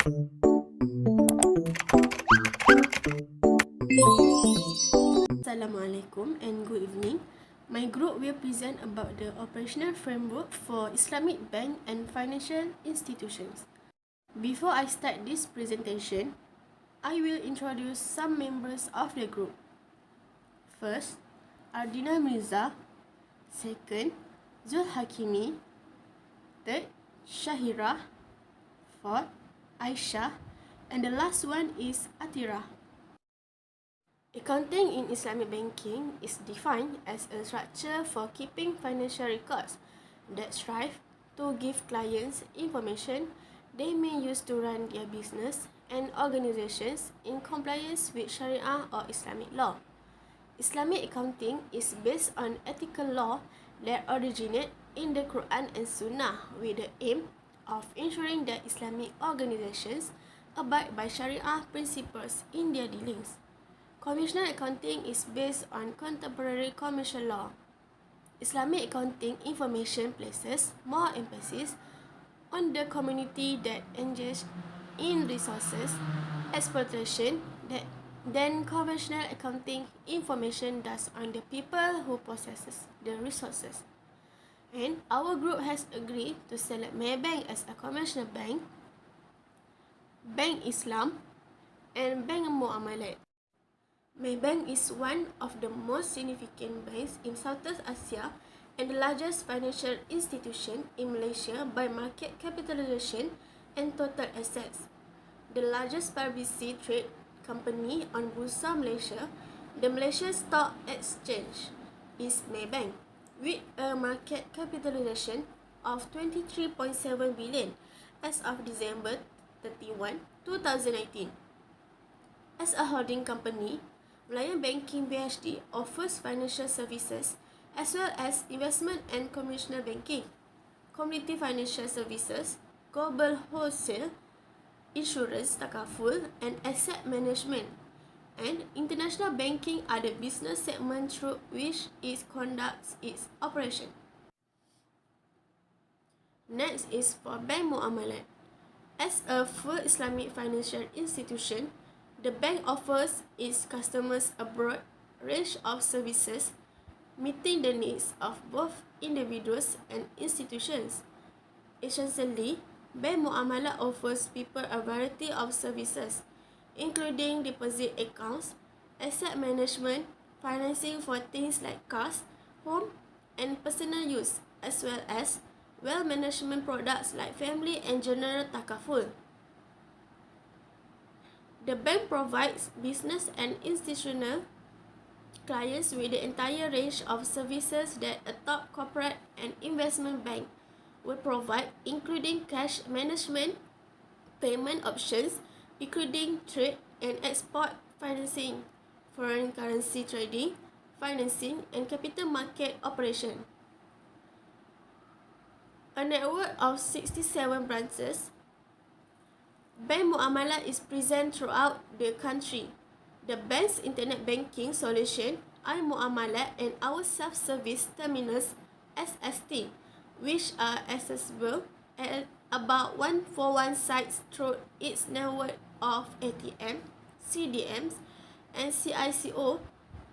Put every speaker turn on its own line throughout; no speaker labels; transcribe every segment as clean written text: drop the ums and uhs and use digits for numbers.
Assalamualaikum and good evening. My group will present about the operational framework for Islamic bank and financial institutions. Before I start this presentation, I will introduce some members of the group. First, Ardina Mirza. Second, Zul Hakimi. Third, Shahira. Fourth, Aisha. And the last one is Atira. Accounting in Islamic banking is defined as a structure for keeping financial records that strive to give clients information they may use to run their business and organizations in compliance with Sharia or Islamic law. Islamic accounting is based on ethical law that originate in the Quran and Sunnah with the aim of ensuring that Islamic organizations abide by Sharia principles in their dealings. Conventional accounting is based on contemporary commercial law. Islamic accounting information places more emphasis on the community that engages in resources exploitation than conventional accounting information does on the people who possesses the resources. And our group has agreed to select Maybank as a commercial bank, Bank Islam, and Bank Muamalat. Maybank is one of the most significant banks in Southeast Asia and the largest financial institution in Malaysia by market capitalization and total assets. The largest publicly traded company on Bursa Malaysia, the Malaysia Stock Exchange, is Maybank, with a market capitalization of 23.7 billion as of December 31, 2019. As a holding company, Malayan Banking BHD offers financial services as well as investment and commercial banking, community financial services, global wholesale, insurance, takaful, and asset management, and international banking are the business segment through which it conducts its operation. Next is for Bank Muamalat. As a full Islamic financial institution, the bank offers its customers a broad range of services, meeting the needs of both individuals and institutions. Essentially, Bank Muamalat offers people a variety of services, including deposit accounts, asset management, financing for things like cars, home, and personal use, as well as wealth management products like family and general takaful. The bank provides business and institutional clients with the entire range of services that a top corporate and investment bank would provide, including cash management, payment options, including trade and export financing, foreign currency trading, financing, and capital market operation. A network of 67 branches, Bank Muamalat is present throughout the country. The bank's internet banking solution, iMuamalat, and our self-service terminals SST, which are accessible at about 141 sites through its network of ATM, CDMs, and CICO,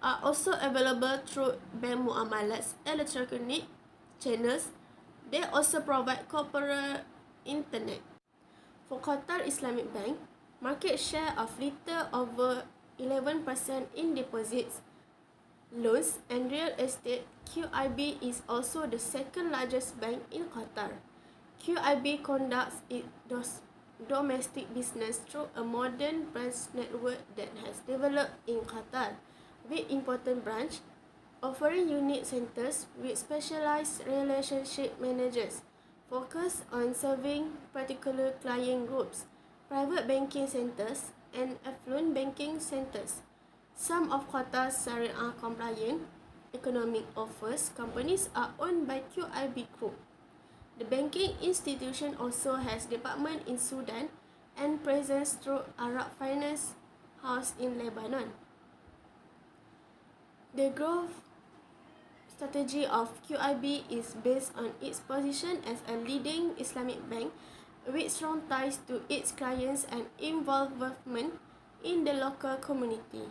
are also available through Bank Muamalat's electronic channels. They also provide corporate internet. For Qatar Islamic Bank, market share of little over 11% in deposits, loans, and real estate, QIB is also the second largest bank in Qatar. QIB conducts its domestic business through a modern branch network that has developed in Qatar, with important branch offering unit centers with specialized relationship managers focused on serving particular client groups, private banking centers, and affluent banking centers. Some of Qatar's Sharia-compliant economic offers companies are owned by QIB Group. The banking institution also has department in Sudan and presence through Arab Finance House in Lebanon. The growth strategy of QIB is based on its position as a leading Islamic bank with strong ties to its clients and involvement in the local community.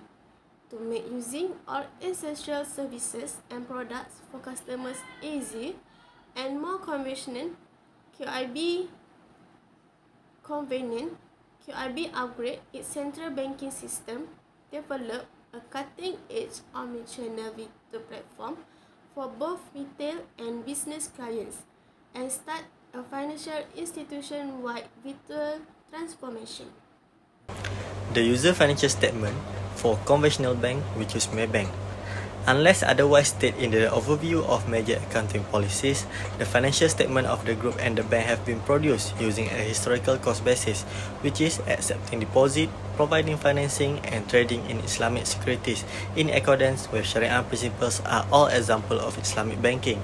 To make using all essential services and products for customers easy and more QIB upgrade its central banking system, develop a cutting-edge omnichannel retail platform for both retail and business clients, and start a financial institution-wide retail transformation.
The user financial statement for conventional bank, we choose Maybank. Unless otherwise stated in the overview of major accounting policies, the financial statement of the group and the bank have been produced using a historical cost basis, which is accepting deposit, providing financing, and trading in Islamic securities in accordance with Sharia principles are all examples of Islamic banking.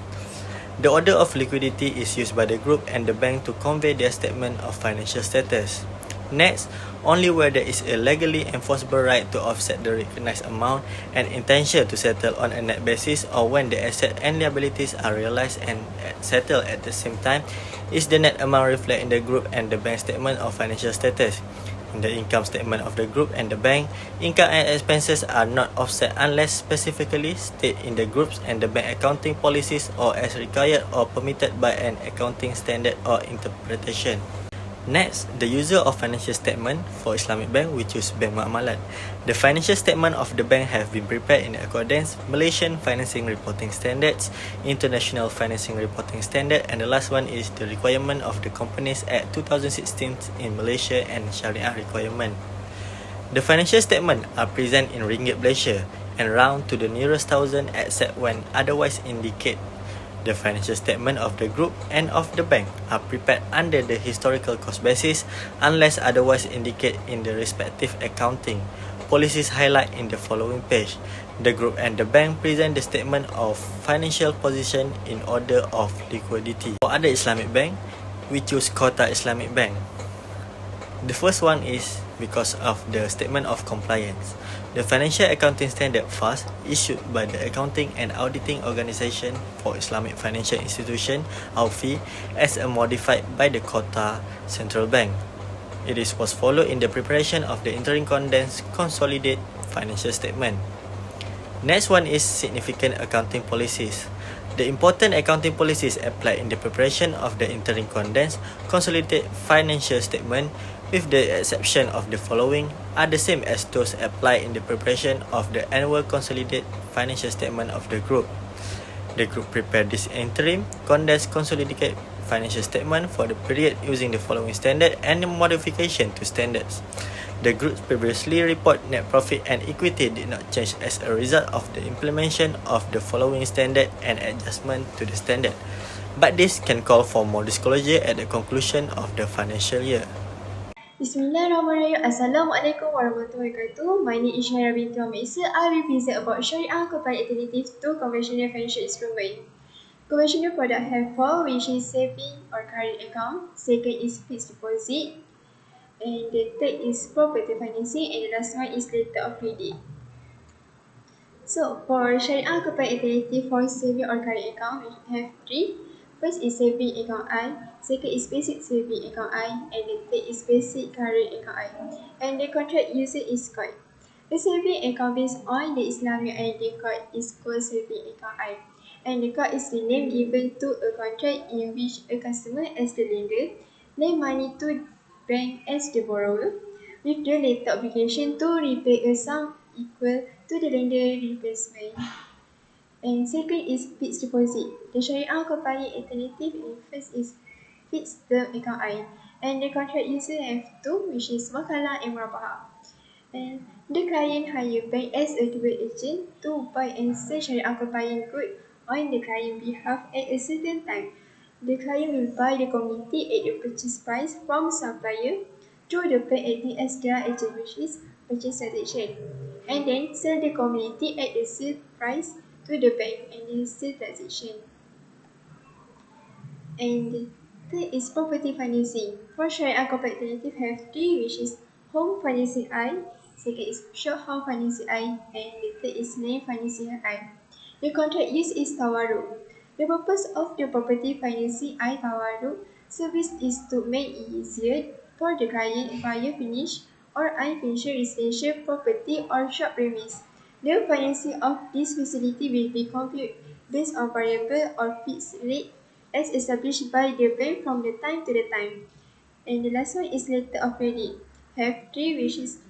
The order of liquidity is used by the group and the bank to convey their statement of financial status. Next, only where there is a legally enforceable right to offset the recognized amount and intention to settle on a net basis, or when the asset and liabilities are realized and settled at the same time, is the net amount reflected in the group and the bank statement of financial status. In the income statement of the group and the bank, income and expenses are not offset unless specifically stated in the group's and the bank accounting policies or as required or permitted by an accounting standard or interpretation. Next, the user of financial statement for Islamic bank, we choose Bank Muamalat. The financial statement of the bank have been prepared in accordance Malaysian Financing Reporting Standards, International Financing Reporting Standard, and the last one is the requirement of the Companies Act 2016 in Malaysia and Sharia requirement. The financial statement are present in Ringgit Malaysia and round to the nearest thousand except when otherwise indicate. The financial statement of the group and of the bank are prepared under the historical cost basis unless otherwise indicated in the respective accounting policies highlighted in the following page. The group and the bank present the statement of financial position in order of liquidity. For other Islamic bank, we choose Kota Islamic Bank. The first one is because of the statement of compliance. The Financial Accounting Standard FAS issued by the Accounting and Auditing Organisation for Islamic Financial Institution (AUFI) as modified by the Kota Central Bank. It was followed in the preparation of the interim condensed consolidated financial statement. Next one is significant accounting policies. The important accounting policies applied in the preparation of the interim condensed consolidated financial statement, with the exception of the following, are the same as those applied in the preparation of the annual consolidated financial statement of the group. The group prepared this interim condensed consolidated financial statement for the period using the following standard and modification to standards. The group's previously reported net profit and equity did not change as a result of the implementation of the following standard and adjustment to the standard, but this can call for more disclosure at the conclusion of the financial year.
Bismillahirrahmanirrahim. Assalamualaikum warahmatullahi wabarakatuh. My name is Shaira binti Muhammad Isa. I will present about Sharia Compliant Alternative to Conventional Financial Instrument. Conventional product have four, which is saving or current account. Second is fixed deposit. And the third is property financing. And the last one is letter of credit. So for Sharia Compliant Alternative for saving or current account, we have three. First is saving account I, second is basic saving account I, and the third is basic current account I. And the contract user is called. The saving account based on the Islamic ID code is called saving account I. And the code is the name given to a contract in which a customer as the lender lend money to bank as the borrower, with the later obligation to repay a sum equal to the lender replacement. And second is fixed deposit. The Sharia compliant alternative in first is fixed term account I. And the contract user have two, which is wakalah and murabaha. And the client hire bank as a dual agent to buy and sell Sharia compliant good on the client behalf at a certain time. The client will buy the commodity at the purchase price from supplier through the bank acting as their agent, which is purchase transaction, and then sell the commodity at the sale price to the bank and then sale transaction. And the third is property financing. For Sharia compliant alternative have three, which is home financing I, second is short home financing I, and the third is land financing I. The contract used is tawarruk. The purpose of the property financing I tawarruk Service is to make it easier for the client via finished or unfinished residential property or shop premise. The financing of this facility will be computed based on variable or fixed rate as established by the bank from the time to the time. And the last one is letter of credit. Have three wishes.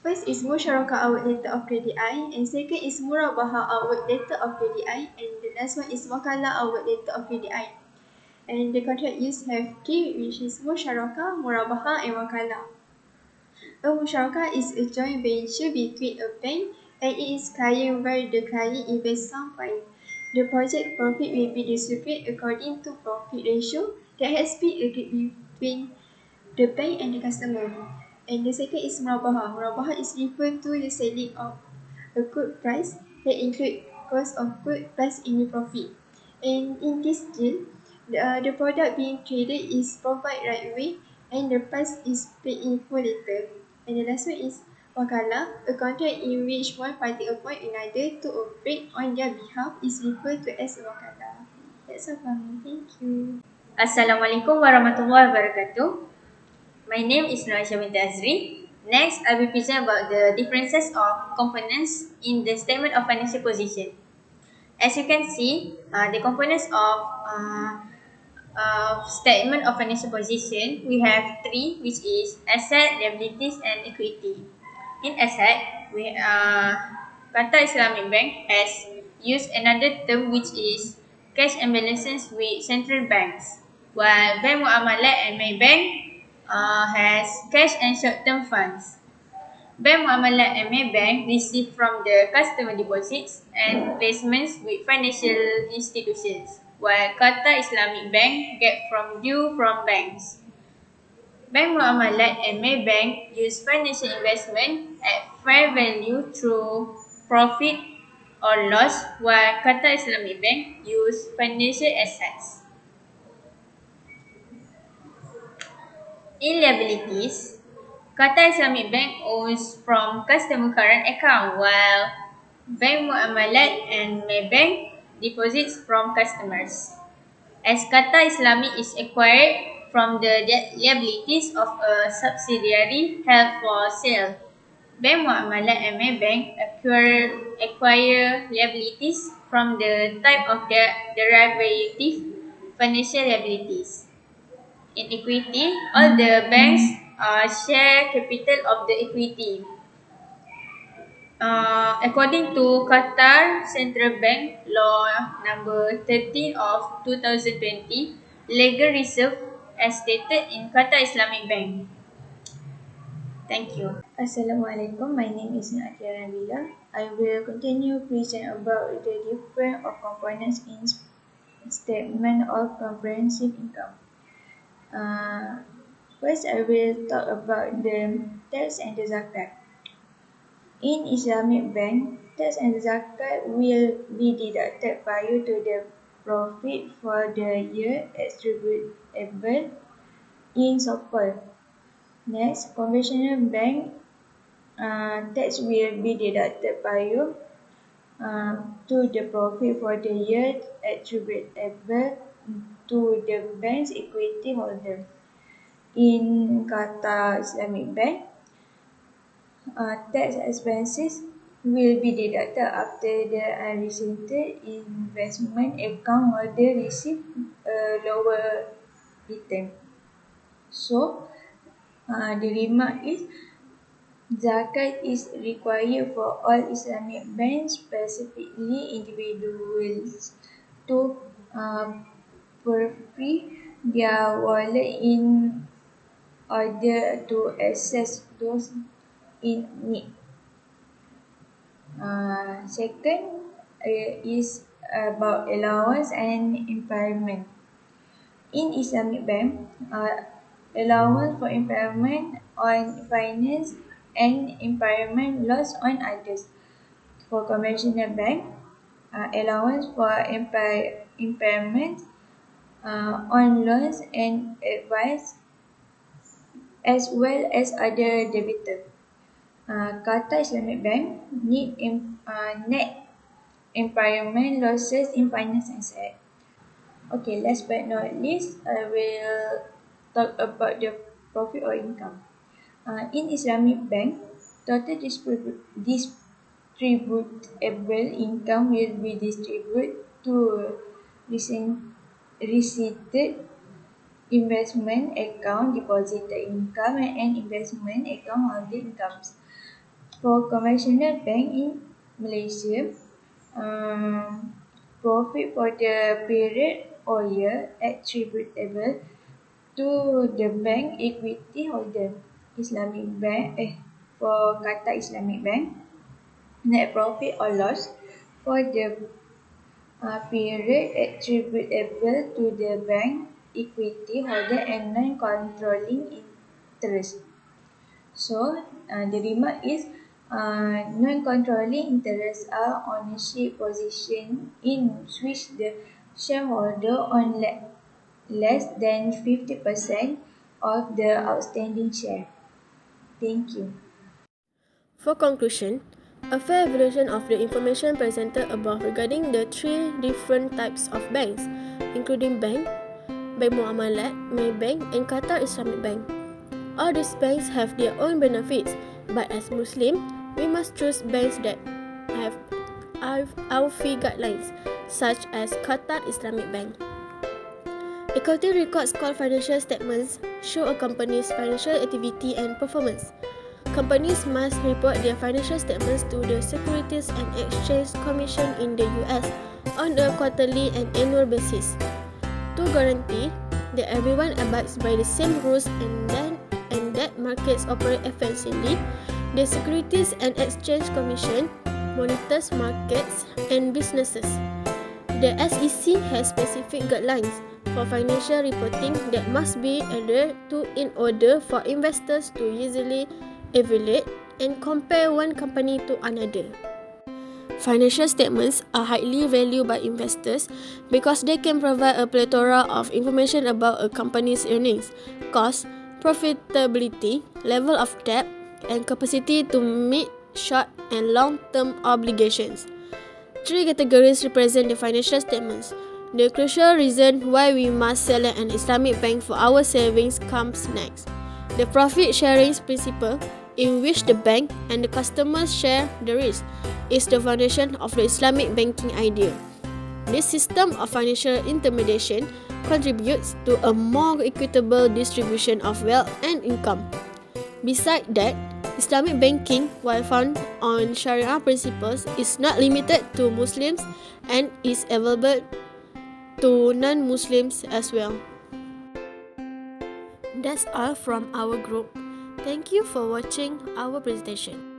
First is Musyarakah award letter of credit I, and second is Murabaha award letter of credit I, and the last one is Wakalah award letter of credit I. And the contract use have three, which is Musyarakah, Murabaha, and Wakalah. A musyarakah is a joint venture between a bank and its client where the client invests some fund. The project profit will be distributed according to profit ratio that has been agreed between the bank and the customer. And the second is murabaha. Murabaha is referred to the selling of a good price that include cost of good plus any profit. And in this deal, the product being traded is provided right away and the price is paid in full later. And the last one is wakalah, a contract in which one party appoint another to operate on their behalf is referred to as a wakalah. That's all from me. Thank you.
Assalamualaikum warahmatullahi wabarakatuh. My name is Nur Aisyah binti Azri. Next, I will present about the differences of components in the statement of financial position. As you can see, the components of statement of financial position, we have three, which is asset, liabilities, and equity. In asset, Qatar Islamic Bank has used another term which is cash and balances with central banks, while Bank Muamalat and Maybank has cash and short-term funds. Bank Muamalat and Maybank receive from the customer deposits and placements with financial institutions, while Qatar Islamic Bank get from due from banks. Bank Muamalat and Maybank use financial investment at fair value through profit or loss, while Qatar Islamic Bank use financial assets. In liabilities, Qatar Islamic Bank owns from customer current account, while Bank Muamalat and Maybank deposits from customers. As Qatar Islamic is acquired from the liabilities of a subsidiary held for sale, Bank Muamalat and Maybank acquire liabilities from the type of derivative financial liabilities. In equity, all the banks share capital of the equity. According to Qatar Central Bank Law number 13 of 2020, legal reserve as stated in Qatar Islamic Bank. Thank you.
Assalamualaikum. My name is Nakia Nabila. I will continue present about the different of components in statement of comprehensive income. First, I will talk about the tax and the zakat. In Islamic bank, tax and zakat will be deducted prior to the profit for the year attributable in Sopol. Next, conventional bank tax will be deducted prior to the profit for the year attributable to the bank's equity holder. In Qatar Islamic Bank, tax expenses will be deducted after the unrestricted investment account holder receive a lower return. So, the remark is zakat is required for all Islamic banks, specifically individuals, to purify their wallet in order to access those in need. Second is about allowance and impairment. In Islamic bank, allowance for impairment on finance and impairment loss on others. For conventional bank, allowance for impairment on loans and advice as well as other debitor. Qatar Islamic Bank net impairment losses in finance asset. Okay, last but not least, I will talk about the profit or income. In Islamic bank, total distributable income will be distributed to receipted investment account, deposited income, and investment account holder incomes. For conventional bank in Malaysia, profit for the period or year attributable to the bank equity holder. Islamic Bank for Qatar Islamic Bank, net profit or loss for the period attributable to the bank equity holder and non-controlling interest. So, the remark is non-controlling interests are ownership position in which the shareholder own less than 50% of the outstanding share. Thank you.
For conclusion, a fair evaluation of the information presented above regarding the three different types of banks, including Bank Muamalat, Maybank, and Qatar Islamic Bank. All these banks have their own benefits, but as Muslim, we must choose banks that have our fee guidelines, such as Qatar Islamic Bank. Equity records called financial statements show a company's financial activity and performance. Companies must report their financial statements to the Securities and Exchange Commission in the US on a quarterly and annual basis. To guarantee that everyone abides by the same rules and that markets operate efficiently, the Securities and Exchange Commission monitors markets and businesses. The SEC has specific guidelines for financial reporting that must be adhered to in order for investors to easily evaluate and compare one company to another. Financial statements are highly valued by investors because they can provide a plethora of information about a company's earnings, costs, profitability, level of debt, and capacity to meet short and long-term obligations. Three categories represent the financial statements. The crucial reason why we must select an Islamic bank for our savings comes next. The profit sharing principle, in which the bank and the customers share the risk, is the foundation of the Islamic banking idea. This system of financial intermediation contributes to a more equitable distribution of wealth and income. Besides that, Islamic banking, while founded on Sharia principles, is not limited to Muslims and is available to non-Muslims as well. That's all from our group. Thank you for watching our presentation.